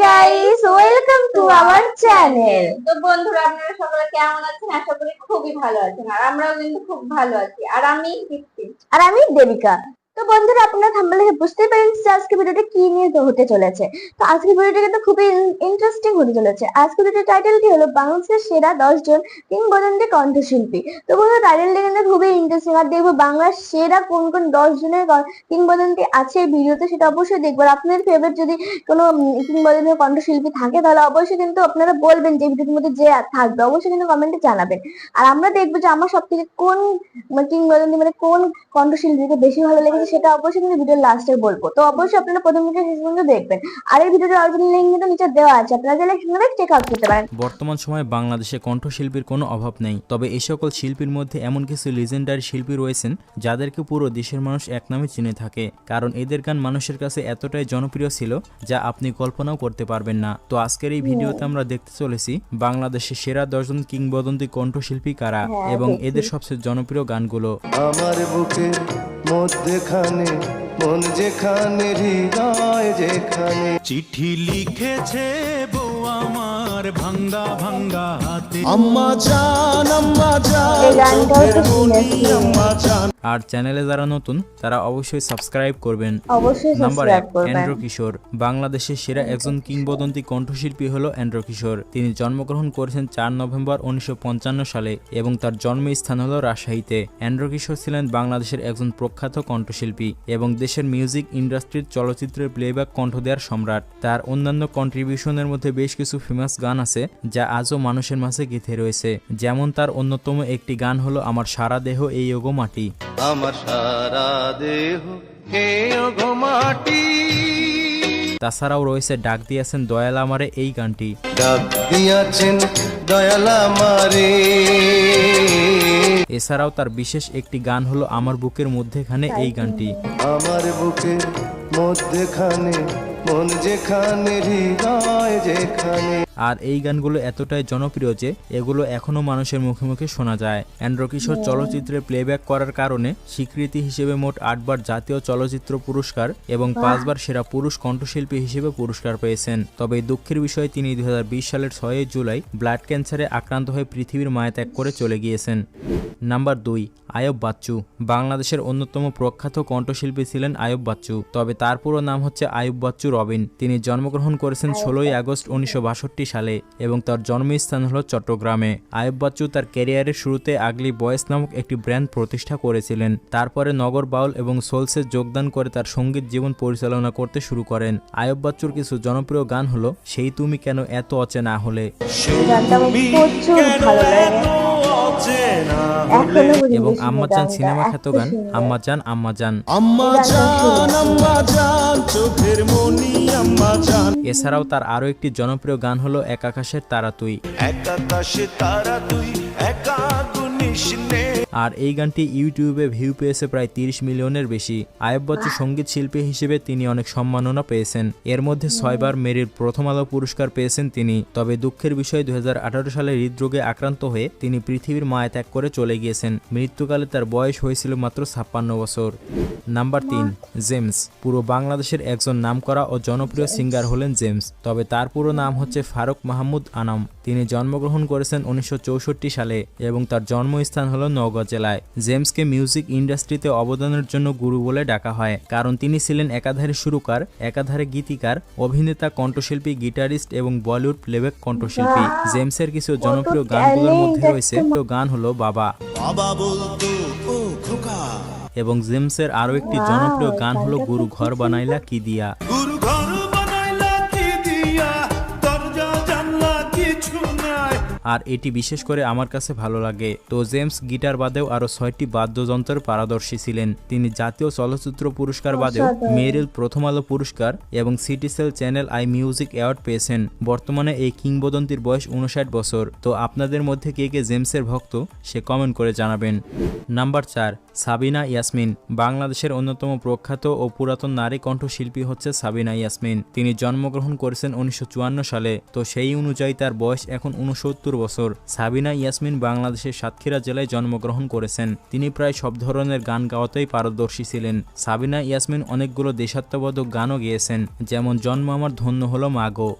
Guys, welcome to our channel. তো বন্ধুরা, আপনারা সকলে কেমন আছেন? আশা করি খুবই ভালো আছেন। আর আমরাও কিন্তু খুব ভালো আছি। আর আমি কৃষ্টি। আর আমি দেবিকা। তো বন্ধুরা, আপনারা থাম্বনেল দেখে বুঝতেই পেরেছেন যে আজকে ভিডিওটা কি নিয়ে হতে চলেছে। তো আজকে ভিডিওটা কিন্তু খুবই ইন্টারেস্টিং হতে চলেছে। আজকে ভিডিওর টাইটেল কি হলো, বাংলাদেশের সেরা 10 জন কিংবদন্তি কণ্ঠশিল্পী। তো বন্ধুরা, টাইটেলটা কিন্তু খুবই ইন্টারেস্টিং। আর দেখবো বাংলার সেরা কোন কোন 10 জনের কিংবদন্তি আছে এই ভিডিওতে, সেটা অবশ্যই দেখবো। আর আপনাদের ফেভারিট যদি কোনো কিংবদন্তি কণ্ঠশিল্পী থাকে তাহলে অবশ্যই কিন্তু আপনারা বলবেন যে ভিডিওর মধ্যে যে থাকবে, অবশ্যই কিন্তু কমেন্টে জানাবেন। আর আমরা দেখবো যে আমার সব থেকে কোন কিংবদন্তি কোন কণ্ঠশিল্পীকে বেশি ভালো লেগেছে সেটা অবশ্যই কিন্তু ভিডিওর লাস্টে বলবো। তো অবশ্যই আপনারা প্রথম থেকে শেষ পর্যন্ত দেখবেন। আর এই ভিডিওর অরিজিনাল লিংক কিন্তু নিচে দেওয়া আছে, আপনারা চাইলে সেখানে চেক আউট করতে পারেন। বর্তমান সময়ে বাংলাদেশে কণ্ঠশিল্পীর কোনো অভাব নেই, তবে এই সকল শিল্পীর মধ্যে এমন কিছু লিজেন্ডারি শিল্পী রয়েছেন যাদেরকে পুরো দেশের মানুষ এক নামে চিনে থাকে, কারণ এদের গান মানুষের কাছে এতটাই জনপ্রিয় ছিল যা আপনি কল্পনাও করতে পারবেন না। তো আজকের এই ভিডিওতে আমরা দেখতে চলেছি বাংলাদেশের সেরা 10 জন কিংবদন্তি কণ্ঠশিল্পী কারা এবং এদের সবচেয়ে জনপ্রিয় গানগুলো। আমার বুকের মধ্যখানে মন যেখানে, হৃদয় যেখানে, চিঠি লিখেছে বউ আমার ভাঙ্গা ভাঙ্গা হাতে, আম্মা জান আম্মা জান, এই গানটাও তো শুনেছি। আম্মা জান। আর চ্যানেলে যারা নতুন তারা অবশ্যই সাবস্ক্রাইব করবেন। অবশ্যই নাম্বার সাবস্ক্রাইব 1, করবেন। এন্ড্রু কিশোর। বাংলাদেশের সেরা একজন কিংবদন্তি কণ্ঠশিল্পী হলো এন্ড্রু কিশোর। তিনি জন্মগ্রহণ করেছেন 4 নভেম্বর 1955 সালে এবং তার জন্মস্থান হলো রাজশাহীতে। এন্ড্রু কিশোর ছিলেন বাংলাদেশের একজন প্রখ্যাত কণ্ঠশিল্পী এবং দেশের মিউজিক ইন্ডাস্ট্রির চলচ্চিত্রের প্লেব্যাক কণ্ঠ দেওয়ার সম্রাট। তার অন্যান্য কন্ট্রিবিউশনের মধ্যে বেশ কিছু ফেমাস গান আছে যা আজও মানুষের মাঝে গেঁথে রয়েছে, যেমন তার অন্যতম একটি গান হলো আমার সারা দেহ এই ওগো মাটি। আমার সারা দেহ হে ওগো মাটি, তাছাড়াও রয়েছে ডাক দিয়েছেন দয়াল আমারে এই গানটি। ডাক দিয়াছেন দয়াল আমারে। এছাড়াও তার বিশেষ একটি গান হলো আমার বুকের মধ্যেখানে এই গানটি। আমার বুকের মধ্যখানে মন যেখানে, হৃদয় যেখানে। আর এই গানগুলো এতটাই জনপ্রিয় যে এগুলো এখনো মানুষের মুখে মুখে শোনা যায়। এন্ড্রু কিশোর চলচ্চিত্রে প্লেব্যাক করার কারণে স্বীকৃতি হিসেবে মোট 8 বার জাতীয় চলচ্চিত্র পুরস্কার এবং 5 বার সেরা পুরুষ কণ্ঠশিল্পী হিসেবে পুরস্কার পেয়েছেন। তবে দুঃখের বিষয় তিনি 2020 সালের 6 জুলাই ব্লাড ক্যান্সারে আক্রান্ত হয়ে পৃথিবীর মায়া ত্যাগ করে চলে গিয়েছেন। নাম্বার 2, আয়ুব বাচ্চু। বাংলাদেশের অন্যতম প্রখ্যাত কণ্ঠশিল্পী ছিলেন আয়ুব বাচ্চু, তবে তার পুরো নাম হচ্ছে আয়ুব বাচ্চু রবিন। তিনি জন্মগ্রহণ করেছেন 16 আগস্ট 1962 সালে এবং তার জন্মস্থান হল চট্টগ্রামে। আয়ুব বাচ্চু তার ক্যারিয়ারের শুরুতে আগলি বয়েস নামক একটি ব্র্যান্ড প্রতিষ্ঠা করেছিলেন। তারপরে নগর বাউল এবং সোলসে যোগদান করে তার সঙ্গীত জীবন পরিচালনা করতে শুরু করেন। আয়ুব বাচ্চুর কিছু জনপ্রিয় গান হলো সেই তুমি কেন এত অচেনা হলে, গানটা আমার প্রচুর ভালো লাগে, এখনো বুঝি এবং শুনি আম্মা জান গানটা, সিনেমা এত খ্যাত গান সুন্দর। আম্মা জান আম্মা জান। আম্মা জান আম্মা জান, চোখের মনি আম্মা জান। এছাড়াও তার আরো একটি জনপ্রিয় গান হলো এক আকাশের তারা তুই। এক আকাশে তারা তুই, একা গুনিস নে। আর এই গানটি ইউটিউবে ভিউ পেয়েছে প্রায় 30 মিলিয়নের বেশি। আয়ুব বাচ্চু সঙ্গীত শিল্পী হিসেবে তিনি অনেক সম্মাননা পেয়েছেন। এর মধ্যে 6 বার মেরিল প্রথম আলো পুরস্কার পেয়েছেন তিনি। তবে দুঃখের বিষয় 2018 সালে হৃদরোগে আক্রান্ত হয়ে তিনি পৃথিবীর মায়া ত্যাগ করে চলে গিয়েছেন। মৃত্যুকালে তার বয়স হয়েছিল মাত্র 56 বছর। Number 3, James. পুরো বাংলাদেশের একজন নামকরা ও জনপ্রিয় সিঙ্গার হলেন জেমস, তবে তার পুরো নাম হচ্ছে ফারুক মাহমুদ আনাম। তিনি জন্মগ্রহণ করেছেন 1964 সালে এবং তার জন্মস্থান হলো নওগাঁ জেলায়। জেমসকে মিউজিক ইন্ডাস্ট্রিতে অবদানের জন্য গুরু বলে ডাকা হয়, কারণ তিনি ছিলেন একাধারে সুরকার, একাধারে গীতিকার, অভিনেতা, কণ্ঠশিল্পী, গিটারিস্ট এবং বলিউড প্লেব্যাক কণ্ঠশিল্পী। জেমসের কিছু জনপ্রিয় গানগুলোর মধ্যে রয়েছে গান হলো বাবা বাবা বলতো ও খোকা, এবং জেমসের আরো একটি জনপ্রিয় গান হলো গুরু ঘর বানাইলা কি দিয়া। গুরু ঘর বানাইলা কি দিয়া, দরজা জানলা কিছু নাই। আর এটি বিশেষ করে আমার কাছে ভালো লাগে। তো জেমস গিটার বাদেও আরো 6টি বাদ্যযন্ত্রের পারদর্শী ছিলেন। তিনি জাতীয় চলচ্চিত্র পুরস্কার বাদেও মেরিল প্রথম আলো পুরস্কার এবং Citycell channel I music award পেয়েছেন। বর্তমানে এই কিংবদন্তির বয়স 59 বছর। তো আপনাদের মধ্যে কে কে জেমসের ভক্ত সে কমেন্ট করে জানাবেন। নাম্বার 4, সাবিনা ইয়াসমিন। বাংলাদেশের অন্যতম প্রখ্যাত ও পুরাতন নারী কণ্ঠশিল্পী হচ্ছে সাবিনা ইয়াসমিন। তিনি জন্মগ্রহণ করেছেন 1954 সালে। তো সেই অনুযায়ী তার বয়স এখন 69 70 বছর। সাবিনা ইয়াসমিন বাংলাদেশের সাতক্ষীরা জেলায় জন্মগ্রহণ করেছেন। তিনি প্রায় সব ধরনের গান গাওয়াতেই পারদর্শী ছিলেন। সাবিনা ইয়াসমিন অনেকগুলো দেশাত্মবোধক গানও গেয়েছেন, যেমন জন্ম আমার ধন্য হলো মাগো।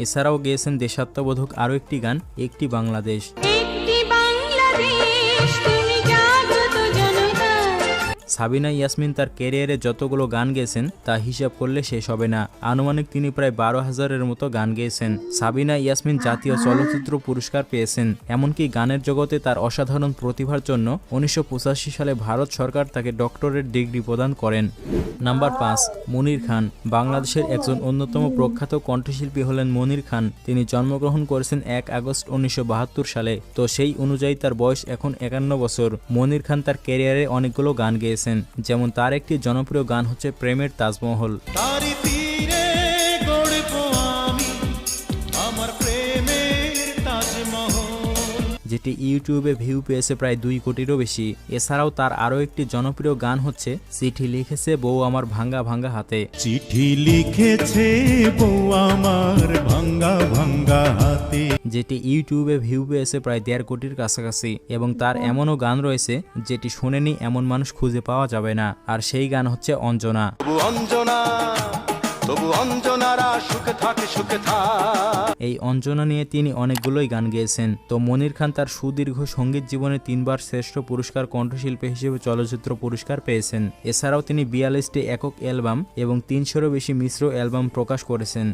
এছাড়াও গেয়েছেন দেশাত্মবোধক আরও একটি গান, একটি বাংলাদেশ। সাবিনা ইয়াসমিন তার ক্যারিয়ারে যতগুলো গান গেয়েছেন তা হিসাব করলে শেষ হবে না। আনুমানিক তিনি প্রায় 12,000-এর মতো গান গেয়েছেন। সাবিনা ইয়াসমিন জাতীয় চলচ্চিত্র পুরস্কার পেয়েছেন। এমনকি গানের জগতে তার অসাধারণ প্রতিভার জন্য 1985 সালে ভারত সরকার তাকে ডক্টরেট ডিগ্রি প্রদান করেন। নাম্বার 5, মনির খান। বাংলাদেশের একজন অন্যতম প্রখ্যাত কণ্ঠশিল্পী হলেন মনির খান। তিনি জন্মগ্রহণ করেছেন 1 আগস্ট 1972 সালে। তো সেই অনুযায়ী তার বয়স এখন 51 বছর। মনির খান তার ক্যারিয়ারে অনেকগুলো গান গেয়েছেন, যেমন তার একটি জনপ্রিয় গান হচ্ছে প্রেমের তাজমহল। তারি তীরে গড়ব আমি আমার প্রেমের তাজমহল, যেটি ইউটিউবে ভিউ পেয়েছে প্রায় 2 কোটিরও বেশি। এছাড়াও তার আরও একটি জনপ্রিয় গান হচ্ছে চিঠি লিখেছে বউ আমার ভাঙ্গা ভাঙ্গা হাতে। চিঠি লিখেছে বউ আমার ভাঙ্গা ভাঙ্গা হাতে, যেটি ইউটিউবে ভিউ পেয়েছে প্রায় 1.5 কোটির কাছাকাছি। এবং তার এমনও গান রয়েছে যেটি শোনেনি এমন মানুষ খুঁজে পাওয়া যাবে না, আর সেই গান হচ্ছে অঞ্জনা। তবু অঞ্জনারা সুখে থাকে সুখে থাক। এই অঞ্জনা নিয়ে তিনি অনেকগুলোই গান গেয়েছেন। তো মনির খান তার সুদীর্ঘ সঙ্গীত জীবনে 3 বার শ্রেষ্ঠ পুরস্কার কণ্ঠশিল্পী হিসেবে চলচ্চিত্র পুরস্কার পেয়েছেন। এছাড়াও তিনি 42টি একক অ্যালবাম এবং 300-এরও বেশি মিশ্র অ্যালবাম প্রকাশ করেছেন।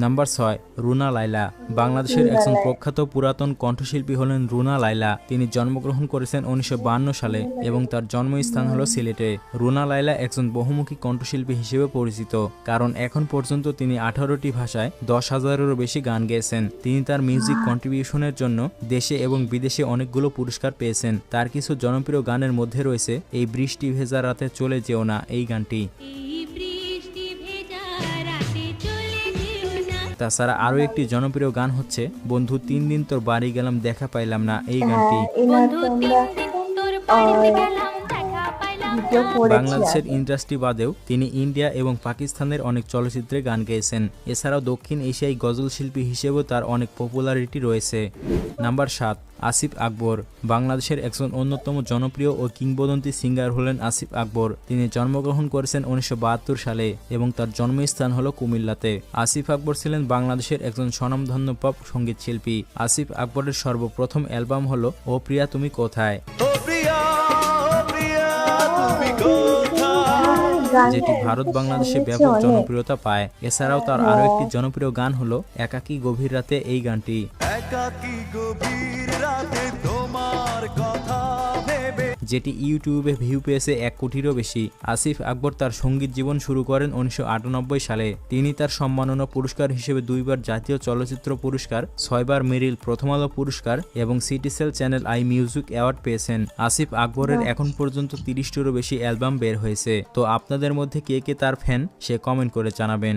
নাম্বার 6, রুনা লায়লা। বাংলাদেশের একজন প্রখ্যাত পুরাতন কণ্ঠশিল্পী হলেন রুনা লায়লা। তিনি জন্মগ্রহণ করেছেন 1952 সালে এবং তার জন্মস্থান হলো সিলেটে। রুনা লায়লা একজন বহুমুখী কণ্ঠশিল্পী হিসেবে পরিচিত, কারণ এখন পর্যন্ত তিনি 18টি ভাষায় 10,000-এরও বেশি গান গেয়েছেন। তিনি তার মিউজিক কন্ট্রিবিউশনের জন্য দেশে এবং বিদেশে অনেকগুলো পুরস্কার পেয়েছেন। তার কিছু জনপ্রিয় গানের মধ্যে রয়েছে এই বৃষ্টি ভেজা রাতে চলে যেও না এই গানটি। তাছাড়া আরও একটি জনপ্রিয় গান হচ্ছে বন্ধু 3 দিন তোর বাড়ি গেলাম দেখা পাইলাম না এই গানটি। বাংলাদেশের ইন্ডাস্ট্রি বাদেও তিনি ইন্ডিয়া এবং পাকিস্তানের অনেক চলচ্চিত্রে গান গেয়েছেন। এছাড়াও দক্ষিণ এশিয়ায় গজল শিল্পী হিসেবেও তার অনেক পপুলারিটি রয়েছে। নাম্বার 7, আসিফ আকবর। বাংলাদেশের একজন অন্যতম জনপ্রিয় ও কিংবদন্তি সিঙ্গার হলেন আসিফ আকবর। তিনি জন্মগ্রহণ করেছেন 1972 সালে এবং তার জন্মস্থান হলো কুমিল্লাতে। আসিফ আকবর ছিলেন বাংলাদেশের একজন স্বনামধন্য পপ সঙ্গীত শিল্পী। আসিফ আকবরের সর্বপ্রথম অ্যালবাম হলো ও প্রিয়া তুমি কোথায়, যেটি ভারত বাংলাদেশে ব্যাপক জনপ্রিয়তা পায়। এছাড়াও তার আরও একটি জনপ্রিয় গান হলো একাকী গভীর রাতে এই গানটি। একাকী গভীর রাতে তোমার কথা ভেবে, যেটি ইউটিউবে ভিউ পেয়েছে 1 কোটিরও বেশি। আসিফ আকবর তার সঙ্গীত জীবন শুরু করেন 1998 সালে। তিনি তার সম্মাননা পুরস্কার হিসেবে 2 বার জাতীয় চলচ্চিত্র পুরস্কার, 6 বার মেরিল প্রথম আলো পুরস্কার এবং Citycell channel I music award পেয়েছেন। আসিফ আকবরের এখন পর্যন্ত 30টিরও বেশি অ্যালবাম বের হয়েছে। তো আপনাদের মধ্যে কে কে তার ফ্যান সে কমেন্ট করে জানাবেন।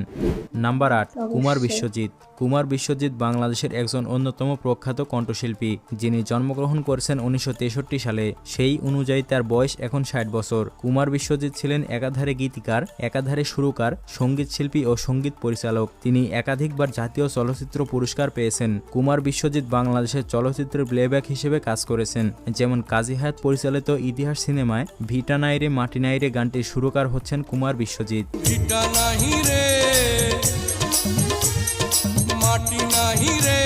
নাম্বার 8, কুমার বিশ্বজিৎ। কুমার বিশ্বজিৎ বাংলাদেশের একজন অন্যতম প্রখ্যাত কণ্ঠশিল্পী, যিনি জন্মগ্রহণ করেছেন 1963 সালে। সেই অনুযায়ী তার বয়স এখন 60 বছর। কুমার বিশ্বজিৎ ছিলেন একাধারে গীতিকার, একাধারে সুরকার, সঙ্গীত শিল্পী ও সঙ্গীত পরিচালক। তিনি একাধিকবার জাতীয় চলচ্চিত্র পুরস্কার পেয়েছেন। কুমার বিশ্বজিৎ বাংলাদেশের চলচ্চিত্রের প্লেব্যাক হিসেবে কাজ করেছেন, যেমন কাজী হায়াত পরিচালিত ইতিহাস সিনেমায় ভিটা নাইরে মাটি নাইরে গানটির সুরকার হচ্ছেন কুমার বিশ্বজিৎ। ভিটা নাহি রে মাটি নাহি রে।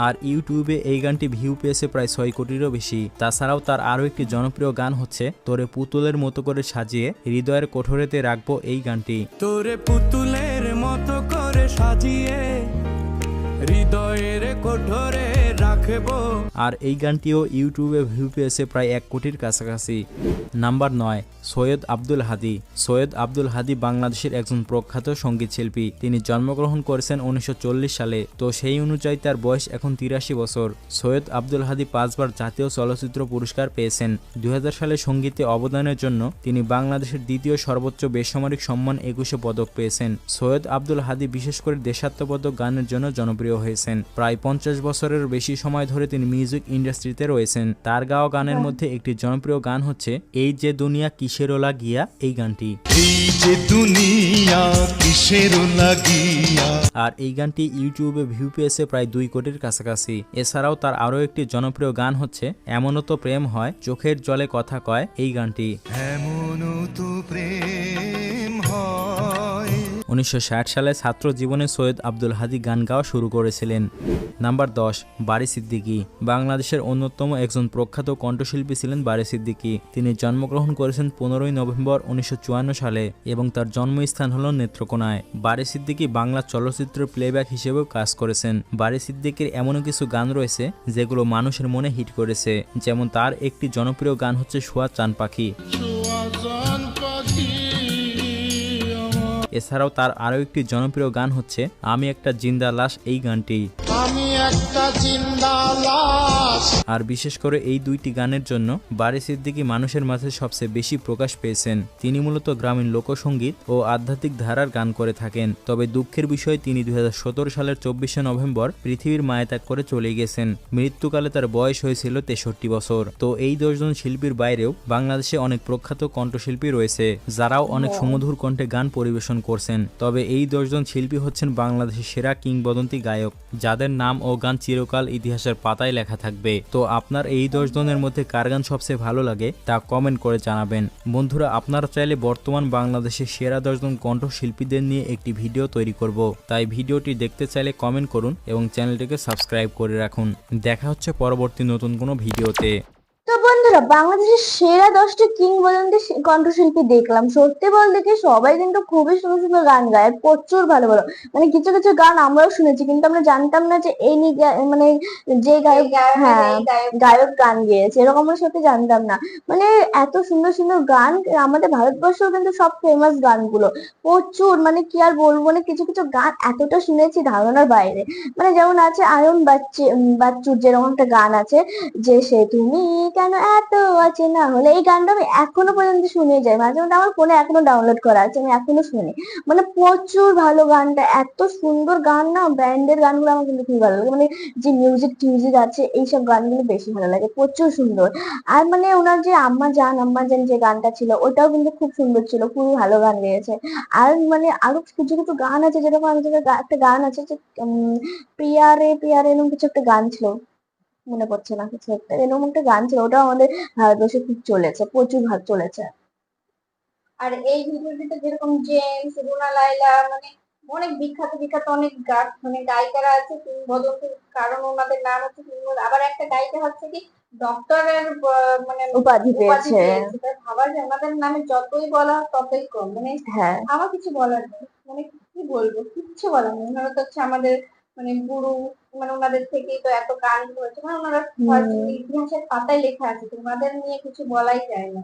আর ইউটিউবে এই গানটি ভিউ পেয়েছে প্রায় 6 কোটিরও বেশি। তাছাড়াও তার আরও একটি জনপ্রিয় গান হচ্ছে তোরে পুতুলের মতো করে সাজিয়ে হৃদয়ের কোঠরেতে রাখবো এই গানটি। তোরে পুতুলের মতো করে সাজিয়ে হৃদয়ের কোঠরে রাখবো। আর এই গানটিও ইউটিউবে ভিউ পেয়েছে প্রায় 1 কোটির কাছাকাছি। নাম্বার 9, সৈয়দ আব্দুল হাদী। সৈয়দ আব্দুল হাদী বাংলাদেশের একজন প্রখ্যাত সঙ্গীত শিল্পী। তিনি জন্মগ্রহণ করেছেন 1940 সালে। তো সেই অনুযায়ী তার বয়স এখন 83 বছর। সৈয়দ আব্দুল হাদী 5 বার জাতীয় চলচ্চিত্র পুরস্কার পেয়েছেন। 2000 সালে সঙ্গীতে অবদানের জন্য তিনি বাংলাদেশের দ্বিতীয় সর্বোচ্চ বেসামরিক সম্মান 21 পদক পেয়েছেন। সৈয়দ আব্দুল হাদী বিশেষ করে দেশাত্মবোধক গানের জন্য জনপ্রিয় হয়েছেন। প্রায় 50 বছরের বেশি সময় সময় ধরে তিনি মিউজিক ইন্ডাস্ট্রিতে রয়েছেন। তার গাওয়া গানের মধ্যে একটি জনপ্রিয় গান হচ্ছে এই যে দুনিয়া কিসেরও লাগিয়া, এই গানটি। এই যে দুনিয়া কিসের লাগিয়া। আর এই গানটি ইউটিউবে ভিউ পেয়েছে প্রায় 2 কোটির কাছাকাছি। এছাড়াও তার আরও একটি জনপ্রিয় গান হচ্ছে এমনও তো প্রেম হয় চোখের জলে কথা কয়, এই গানটি। এমনও তো প্রেম হয়। 1960 সালে ছাত্র জীবনে সৈয়দ আব্দুল হাদী গান গাওয়া শুরু করেছিলেন। নাম্বার 10, বারী সিদ্দিকী। বাংলাদেশের অন্যতম একজন প্রখ্যাত কণ্ঠশিল্পী ছিলেন বারী সিদ্দিকী। তিনি জন্মগ্রহণ করেছেন 15 নভেম্বর 1954 সালে এবং তার জন্মস্থান হল নেত্রকোনায়। বারী সিদ্দিকী বাংলা চলচ্চিত্রের প্লেব্যাক হিসেবেও কাজ করেছেন। বারী সিদ্দিকীর এমনও কিছু গান রয়েছে যেগুলো মানুষের মনে হিট করেছে, যেমন তার একটি জনপ্রিয় গান হচ্ছে সোয়া চান পাখি। এছাড়াও তার আরও একটি জনপ্রিয় গান হচ্ছে আমি একটা জিন্দা লাশ, এই গানটি। আর বিশেষ করে এই দুইটি গানের জন্য বারী সিদ্দিকী মানুষের মাঝে সবচেয়ে বেশি প্রকাশ পেয়েছেন। তিনি মূলত গ্রামীণ লোকসঙ্গীত ও আধ্যাত্মিক ধারার গান করে থাকেন। তবে দুঃখের বিষয় তিনি 2017 সালের 24শে নভেম্বর পৃথিবীর মায়াত্যাগ করে চলে গেছেন। মৃত্যুকালে তার বয়স হয়েছিল 63 বছর। তো এই 10 জন শিল্পীর বাইরেও বাংলাদেশে অনেক প্রখ্যাত কণ্ঠশিল্পী রয়েছে যারাও অনেক সুমধুর কণ্ঠে গান পরিবেশন করছেন। তবে এই 10 জন শিল্পী হচ্ছেন বাংলাদেশের সেরা কিংবদন্তি গায়ক, যাদের নাম ও গান চিরকাল ইতিহাসের পাতায় লেখা থাকবে। তো আপনার এই 10 জনের মধ্যে কার গান সবচেয়ে ভালো লাগে তা কমেন্ট করে জানাবেন। বন্ধুরা, আপনারা চাইলে বর্তমান বাংলাদেশের সেরা 10 জন কণ্ঠশিল্পীদের নিয়ে একটি ভিডিও তৈরি করব, তাই ভিডিওটি দেখতে চাইলে কমেন্ট করুন এবং চ্যানেলটিকে সাবস্ক্রাইব করে রাখুন। দেখা হচ্ছে পরবর্তী নতুন কোনো ভিডিওতে। তো বন্ধুরা, বাংলাদেশের সেরা 10টি কিংবদন্তি কণ্ঠশিল্পী দেখলাম। সত্যি বলতে কি সবাই কিন্তু খুবই সুন্দর সুন্দর গান গায়, প্রচুর ভালো ভালো। মানে কিছু কিছু গান আমরাও শুনেছি, কিন্তু আমরা জানতাম না যে এই মানে যে গায়ক, হ্যাঁ গায়ক গান গেয়েছে, এরকম আমরা সত্যি জানতাম না। মানে এত সুন্দর সুন্দর গান, আমাদের ভারতবর্ষেও কিন্তু সব ফেমাস গানগুলো প্রচুর, মানে কি আর বলবো, মানে কিছু কিছু গান এতটা শুনেছি ধারণার বাইরে। মানে যেমন আছে আয়ন বাচ্চুর যেরকম একটা গান আছে যে সে তুমি কেন এত অচেনা হলে, এই গানটা আমি এখনো পর্যন্ত শুনে যাই, মাঝে মধ্যে আমার ফোনে এখনো ডাউনলোড করা আছে, আমি এখনো শুনি। মানে প্রচুর ভালো গানটা, এত সুন্দর গান না, ব্যান্ডের গানগুলো আমার কিন্তু খুবই ভালো লাগে। মানে যে মিউজিক টিউজিক আছে এইসব গানগুলো বেশি ভালো লাগে, প্রচুর সুন্দর। আর মানে ওনার যে আম্মা জান যে গানটা ছিল ওটাও কিন্তু খুব সুন্দর ছিল, খুবই ভালো গান গেয়েছে। আর মানে আরো কিছু কিছু গান আছে, যেরকম একটা গান আছে যে প্রিয়ারে প্রিয়ারে এরকম কিছু একটা গান ছিল, মনে পড়ছে না কিছু একটা, এরকম একটা গান ছিল, ওটাও আমাদের ভারতবর্ষে খুব চলেছে, প্রচুর ভাগ চলেছে। আর এই ভিডিওটিতে যেরকম জেমস, রুনা লায়লা, মানে অনেক বিখ্যাত বিখ্যাত অনেক মানে গায়িকারা আছে কিংবদন্তি, কারণ ওনাদের নাম হচ্ছে কিংবদন্তি। আবার একটা গায়িকা হচ্ছে কি ডক্টরের মানে উপাধি পেয়েছে। তাই ভাবা যায় ওনাদের নামে যতই বলা হয় ততই কম। মানে হ্যাঁ, আমার কিছু বলার নেই, মানে কি বলবো, কিচ্ছু বলার নেই। ওনারা তো হচ্ছে আমাদের মানে গুরু, মানে ওনাদের থেকেই তো এত গান হয়েছে, মানে ওনারা ইতিহাসের পাতায় লেখা আছে, তো ওনাদের নিয়ে কিছু বলাই যায় না।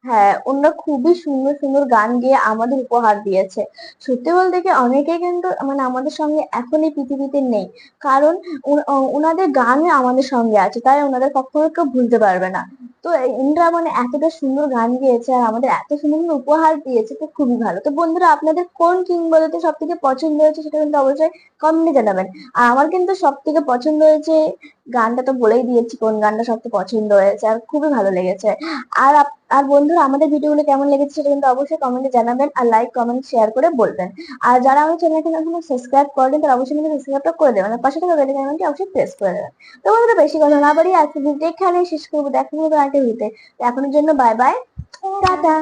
হ্যাঁ, ওনারা খুবই সুন্দর সুন্দর গান গেয়ে আমাদের উপহার দিয়েছে। সত্যি বলতে কি অনেকে কিন্তু মানে আমাদের সঙ্গে এখন এই পৃথিবীতে নেই, কারণ ওনাদের গানই আমাদের সঙ্গে আছে, তাই ওনাদের কখনো কেউ ভুলতে পারবে না। তো ওনারা মানে এতটা সুন্দর গান গেয়েছে আর আমাদের এত সুন্দর সুন্দর উপহার দিয়েছে, তো খুবই ভালো। তো বন্ধুরা, আপনাদের কোন কিংবদন্তি সব থেকে পছন্দ হয়েছে সেটা কিন্তু অবশ্যই কমেন্টে জানাবেন। আর আমার কিন্তু সব থেকে পছন্দ হয়েছে, গানটা তো বলেই দিয়েছি কোন গানটা সব থেকে পছন্দ হয়েছে, আর খুবই ভালো লেগেছে। আর আর বন্ধুরা, আমাদের ভিডিওগুলো কেমন লেগেছে সেটা কিন্তু অবশ্যই কমেন্টে জানাবেন, আর লাইক কমেন্ট শেয়ার করে বলবেন। আর যারা আমার চ্যানেলকে এখনো সাবস্ক্রাইব করেন তারা অবশ্যই কিন্তু সাবস্ক্রাইবটা করে দেবেন, আর পাশে থাকা বেল আইকনটি অবশ্যই প্রেস করে দেবেন। তো বন্ধুরা, বেশি কথা না বাড়িয়ে আজকে ভিডিও এখানেই শেষ করবো, দেখা হবে আরেকটা ভিডিওতে। এখনের জন্য বাই বাই, টাটা।